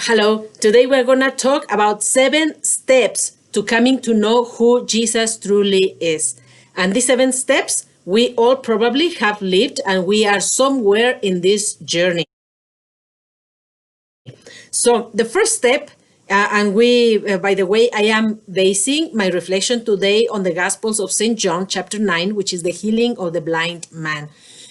Hello, today we're going to talk about 7 steps to coming to know who Jesus truly is. And these 7 steps we all probably have lived, and we are somewhere in this journey. So the first step, by the way, I am basing my reflection today on the Gospels of St. John, chapter 9, which is the healing of the blind man,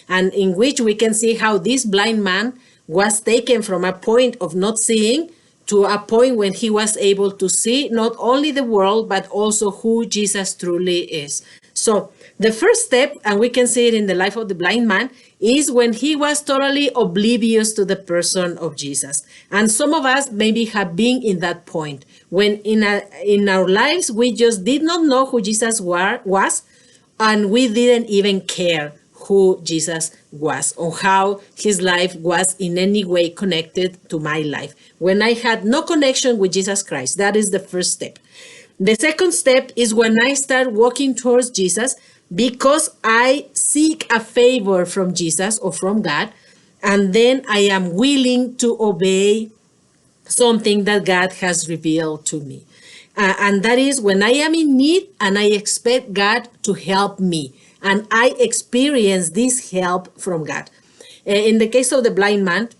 and in which we can see how this blind man was taken from a point of not seeing to a point when he was able to see not only the world, but also who Jesus truly is. So the first step, and we can see it in the life of the blind man, is when he was totally oblivious to the person of Jesus. And some of us maybe have been in that point when in our lives, we just did not know who Jesus was, and we didn't even care who Jesus was or how his life was in any way connected to my life. When I had no connection with Jesus Christ, that is the first step. The second step is when I start walking towards Jesus because I seek a favor from Jesus or from God, and then I am willing to obey something that God has revealed to me. And that is when I am in need and I expect God to help me. And I experience this help from God. In the case of the blind man,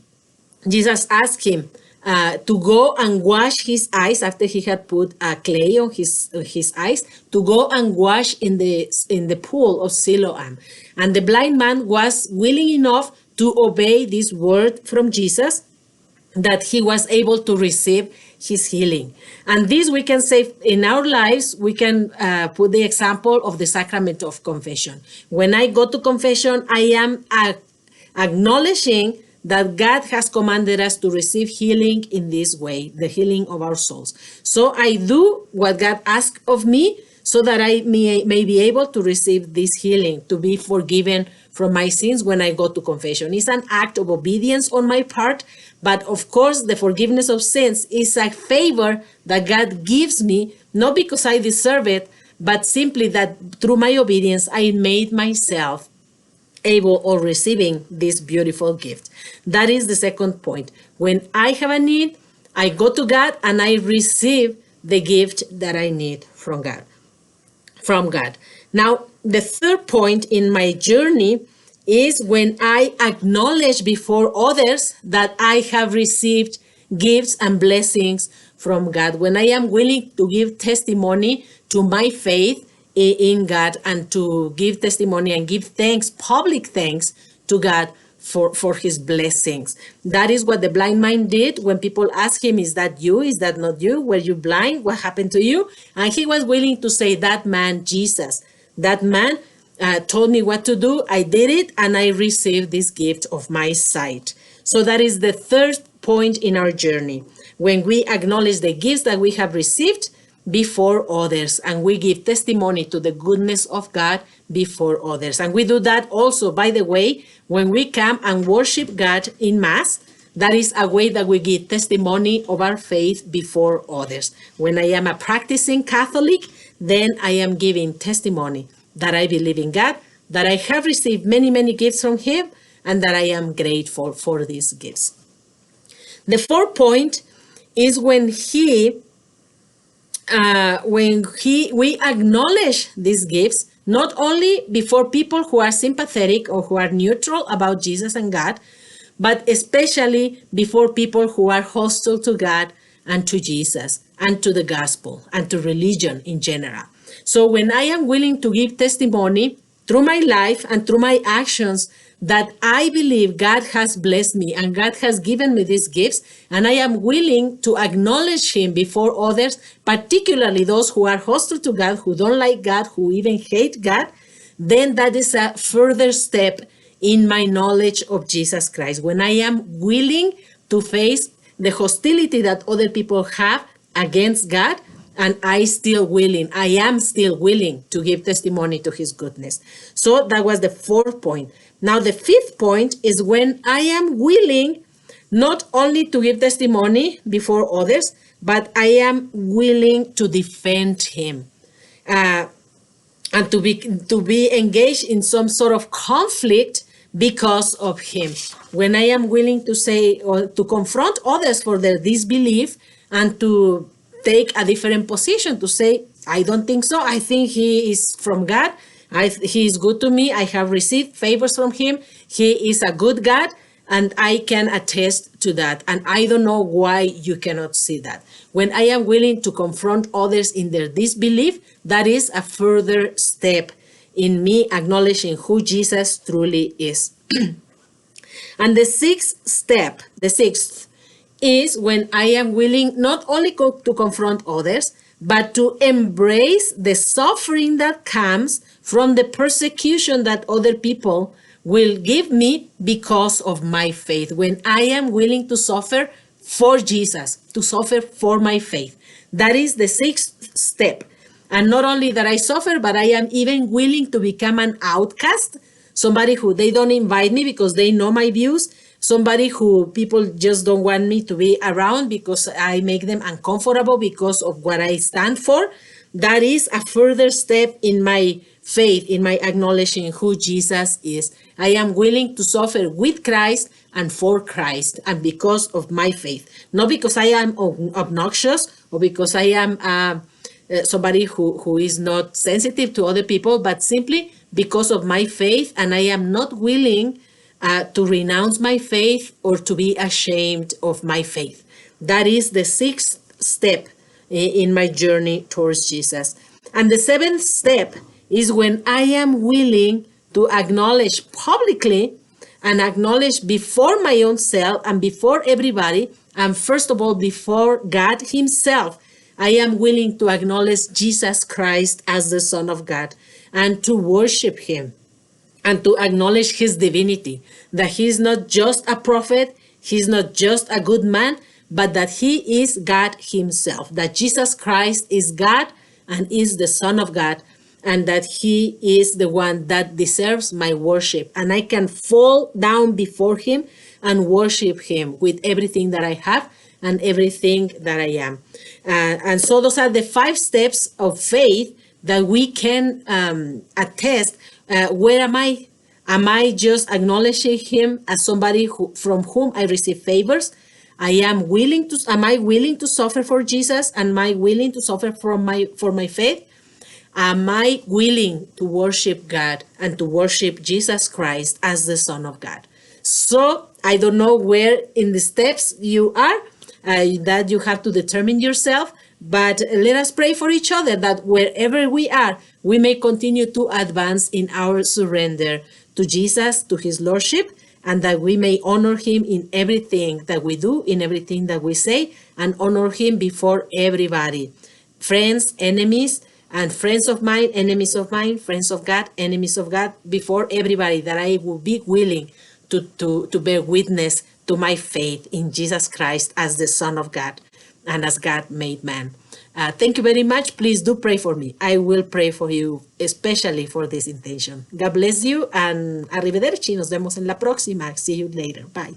Jesus asked him to go and wash his eyes after he had put clay on his eyes, to go and wash in the pool of Siloam. And the blind man was willing enough to obey this word from Jesus, that he was able to receive his healing. And this we can say in our lives, we can put the example of the sacrament of confession. When I go to confession, I am acknowledging that God has commanded us to receive healing in this way, the healing of our souls. So I do what God asks of me so that I may be able to receive this healing, to be forgiven from my sins when I go to confession. It's an act of obedience on my part, but of course the forgiveness of sins is a favor that God gives me, not because I deserve it, but simply that through my obedience I made myself able or receiving this beautiful gift. That is the second point. When I have a need, I go to God and I receive the gift that I need from God. Now, the third point in my journey is when I acknowledge before others that I have received gifts and blessings from God. When I am willing to give testimony to my faith in God and to give testimony and give thanks, public thanks to God for his blessings. That is what the blind man did when people asked him, is that you? Is that not you? Were you blind? What happened to you? And he was willing to say, that man, Jesus, that man told me what to do. I did it and I received this gift of my sight. So that is the third point in our journey. When we acknowledge the gifts that we have received before others, and we give testimony to the goodness of God before others. And we do that also, by the way, when we come and worship God in Mass. That is a way that we give testimony of our faith before others. When I am a practicing Catholic, then I am giving testimony that I believe in God, that I have received many, many gifts from Him, and that I am grateful for these gifts. The fourth point is when we acknowledge these gifts, not only before people who are sympathetic or who are neutral about Jesus and God, but especially before people who are hostile to God and to Jesus and to the gospel and to religion in general. So when I am willing to give testimony through my life and through my actions that I believe God has blessed me and God has given me these gifts, and I am willing to acknowledge Him before others, particularly those who are hostile to God, who don't like God, who even hate God, then that is a further step in my knowledge of Jesus Christ. When I am willing to face the hostility that other people have against God, and I am still willing to give testimony to His goodness. So that was the fourth point. Now the fifth point is when I am willing not only to give testimony before others, but I am willing to defend Him and to be engaged in some sort of conflict because of him. When I am willing to say or to confront others for their disbelief and to take a different position, to say, I don't think so. I think he is from God. He is good to me. I have received favors from him. He is a good God, and I can attest to that. And I don't know why you cannot see that. When I am willing to confront others in their disbelief, that is a further step in me acknowledging who Jesus truly is. And the sixth is when I am willing not only to confront others, but to embrace the suffering that comes from the persecution that other people will give me because of my faith. When I am willing to suffer for Jesus, to suffer for my faith. That is the sixth step. And not only that I suffer, but I am even willing to become an outcast, somebody who they don't invite me because they know my views, somebody who people just don't want me to be around because I make them uncomfortable because of what I stand for. That is a further step in my faith, in my acknowledging who Jesus is. I am willing to suffer with Christ and for Christ and because of my faith. Not because I am obnoxious or because I am somebody who is not sensitive to other people, but simply because of my faith, and I am not willing to renounce my faith or to be ashamed of my faith. That is the sixth step in my journey towards Jesus. And the seventh step is when I am willing to acknowledge publicly and acknowledge before my own self and before everybody, and first of all, before God himself, I am willing to acknowledge Jesus Christ as the Son of God and to worship him and to acknowledge his divinity, that he is not just a prophet, he's not just a good man, but that he is God himself, that Jesus Christ is God and is the Son of God, and that he is the one that deserves my worship. And I can fall down before him and worship him with everything that I have and everything that I am. And so those are the 5 steps of faith that we can attest. Where am I? Am I just acknowledging him as somebody from whom I receive favors? Am I willing to suffer for Jesus? Am I willing to suffer for my faith? Am I willing to worship God and to worship Jesus Christ as the Son of God? So I don't know where in the steps you are, that you have to determine yourself, but let us pray for each other that wherever we are, we may continue to advance in our surrender to Jesus, to his Lordship, and that we may honor him in everything that we do, in everything that we say, and honor him before everybody. Friends, enemies, and friends of mine, enemies of mine, friends of God, enemies of God, before everybody, that I will be willing to bear witness to my faith in Jesus Christ as the Son of God and as God made man. Thank you very much. Please do pray for me. I will pray for you, especially for this intention. God bless you and arrivederci. Nos vemos en la próxima. See you later. Bye.